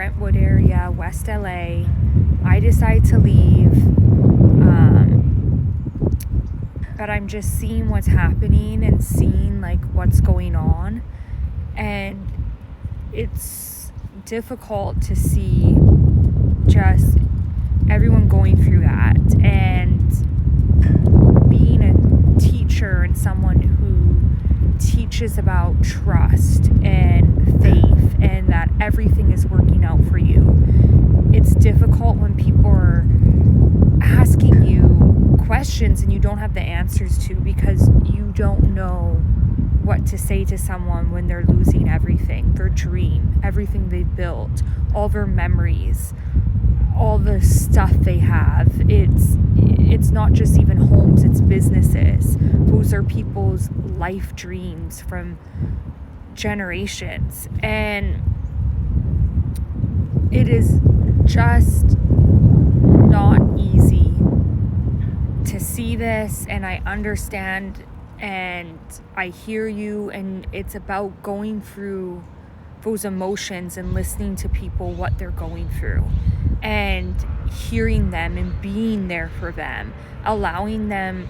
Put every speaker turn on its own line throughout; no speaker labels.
Brentwood area, West LA. I decide to leave, but I'm just seeing what's happening and seeing like what's going on, and it's difficult to see just everyone going through that. And being a teacher and someone who teaches about trust and faith and that everything is working out for you, it's difficult when people are asking you questions and you don't have the answers to, because you don't know what to say to someone when they're losing everything, their dream, everything they've built, all their memories, all the stuff they have. It's not just even homes, it's businesses. Those are people's life dreams from generations, and it is just not easy to see this. And I understand and I hear you, and it's about going through those emotions and listening to people, what they're going through, and hearing them and being there for them, allowing them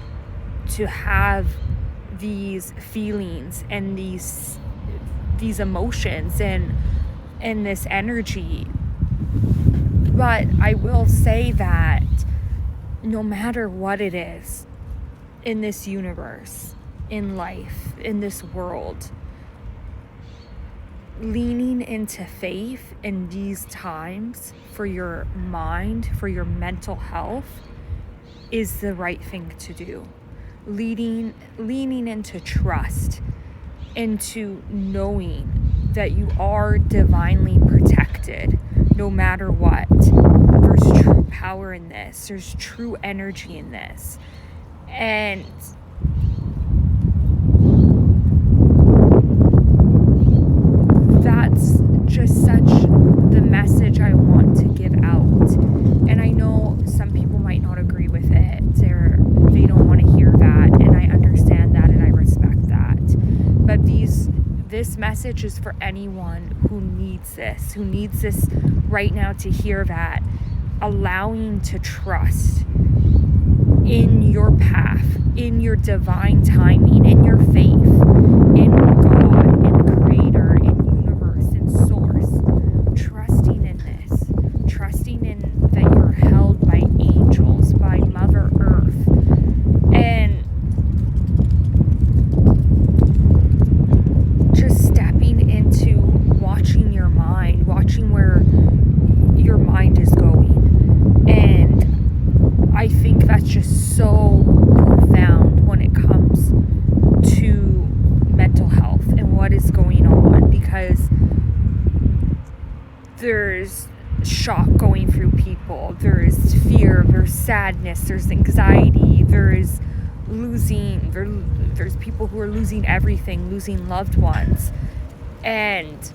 to have these feelings and these emotions and this energy. But I will say that no matter what it is in this universe, in life, in this world, leaning into faith in these times for your mind, for your mental health, is the right thing to do. Leaning into trust, into knowing that you are divinely protected no matter what. There's true power in this. There's true energy in this. And that's just such the message I want to give out. And I know some people might not agree with it. They don't want to hear that, and I understand that and I respect that. But this message is for anyone who needs this right now to hear that. Allowing to trust in your path, in your divine timing, in your faith, in God, in the Creator, in universe, in source. Trusting in this. Trusting in that you're held by angels, by Mother Earth. And just stepping into watching your mind, watching where your mind is going. And I think that's just so profound when it comes to mental health and what is going on, because there's shock going through people, there's fear, there's sadness, there's anxiety, there's people who are losing everything, losing loved ones. And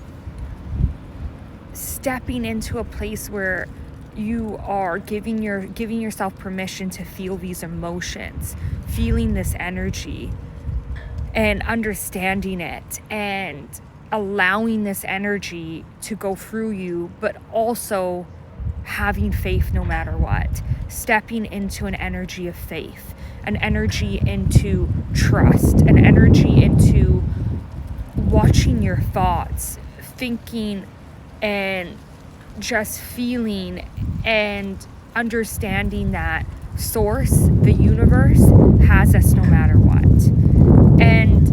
stepping into a place where you are giving yourself permission to feel these emotions, feeling this energy and understanding it, and allowing this energy to go through you, but also having faith no matter what. Stepping into an energy of faith, an energy into trust, an energy into watching your thoughts, thinking and just feeling and understanding that source, the universe, has us no matter what. And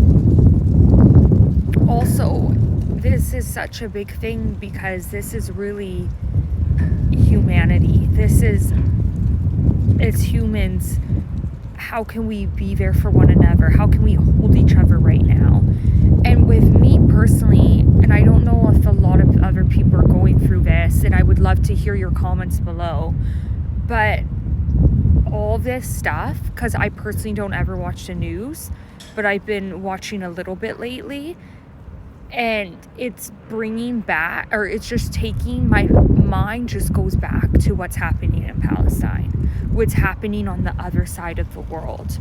also, this is such a big thing because this is really humanity. It's humans. How can we be there for one another? How can we hold each other right now? And with me personally, and I don't know if a lot of other people are going through this, and I would love to hear your comments below, but all this stuff, because I personally don't ever watch the news, but I've been watching a little bit lately, and it's bringing back, or it's just taking, my mind just goes back to what's happening in Palestine, what's happening on the other side of the world,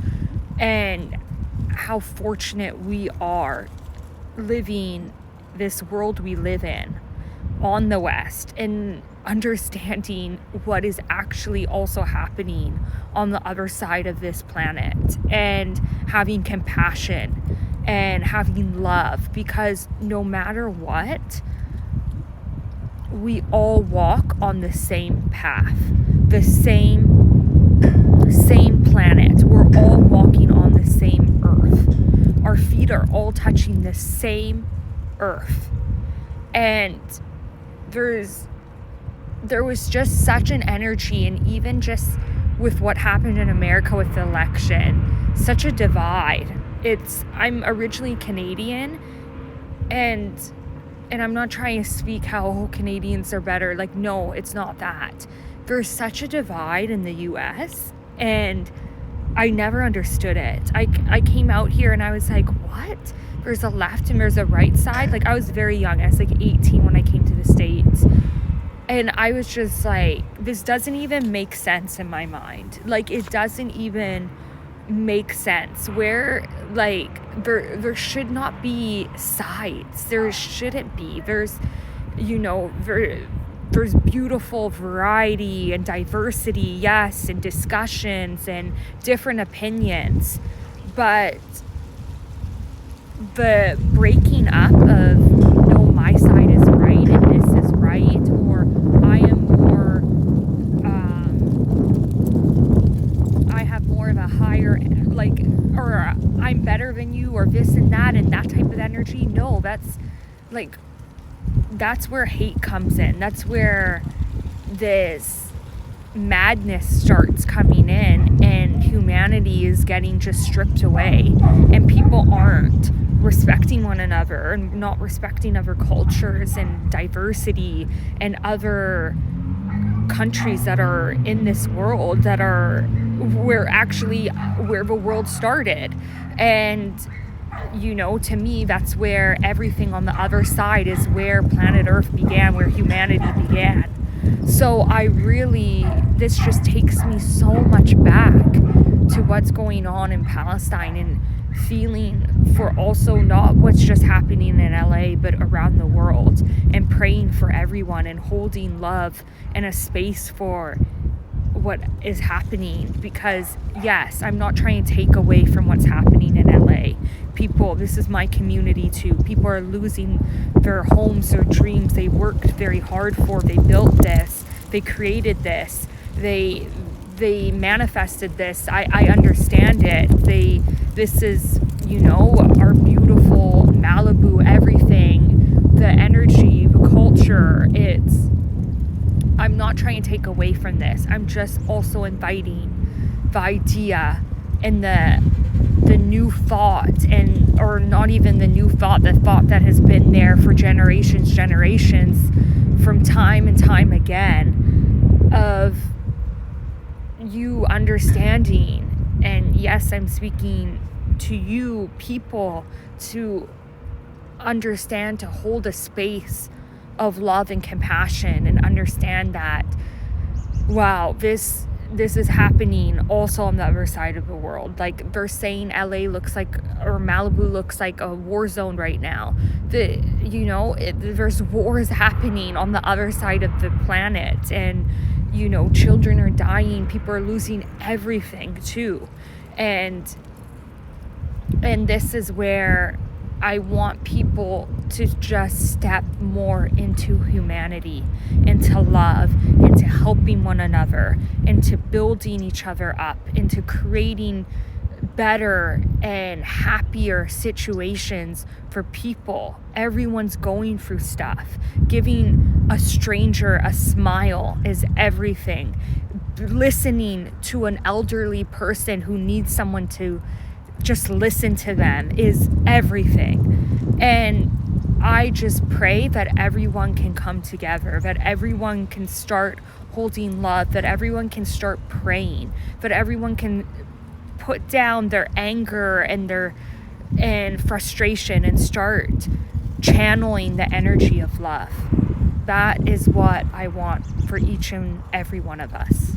and how fortunate we are living this world we live in, on the West and understanding what is actually also happening on the other side of this planet, and having compassion and having love, because no matter what, we all walk on the same path, the same planet. We're all walking on the same earth. Our feet are all touching the same earth. And there was just such an energy, and even just with what happened in America with the election, such a divide. I'm originally Canadian, and I'm not trying to speak how Canadians are better. Like, no, it's not that. There's such a divide in the US, and I never understood it. I came out here and I was like, what? There's a left and there's a right side. Like, I was very young. I was like 18 when I came to the States. And I was just like, this doesn't even make sense in my mind. Like, it doesn't even make sense. Where, like, there should not be sides. There shouldn't be. There's beautiful variety and diversity, yes, and discussions and different opinions. But the breaking up of, no, my side is right and this is right, or I am more, I have more of a higher, like, or I'm better than you, or this and that type of energy. No, that's where hate comes in. That's where this madness starts coming in, and humanity is getting just stripped away, and people aren't respecting one another and not respecting other cultures and diversity and other countries that are in this world, that are where the world started. And to me, that's where everything on the other side is, where planet Earth began, where humanity began. So this just takes me so much back to what's going on in Palestine, and feeling for also not what's just happening in LA, but around the world, and praying for everyone and holding love and a space for what is happening. Because yes, I'm not trying to take away from what's happening in LA. People, this is my community too. People are losing their homes, their dreams they worked very hard for. They built this, they created this, they manifested this. I understand it. This is, our beautiful Malibu, everything, the energy, the culture. I'm not trying to take away from this. I'm just also inviting the idea and the new thought, or not even the new thought, the thought that has been there for generations, from time and time again, of you understanding. And yes, I'm speaking to you people, to understand, to hold a space of love and compassion, and understand that, wow, this is happening also on the other side of the world. Like, they're saying LA looks like, or Malibu looks like, a war zone right now. There's wars happening on the other side of the planet, and children are dying, people are losing everything too. And this is where I want people to just step more into humanity, into love, into helping one another, into building each other up, into creating better and happier situations for people. Everyone's going through stuff. Giving a stranger a smile is everything. Listening to an elderly person who needs someone to just listen to them is everything. And I just pray that everyone can come together, that everyone can start holding love, that everyone can start praying, that everyone can put down their anger and frustration and start channeling the energy of love. That is what I want for each and every one of us.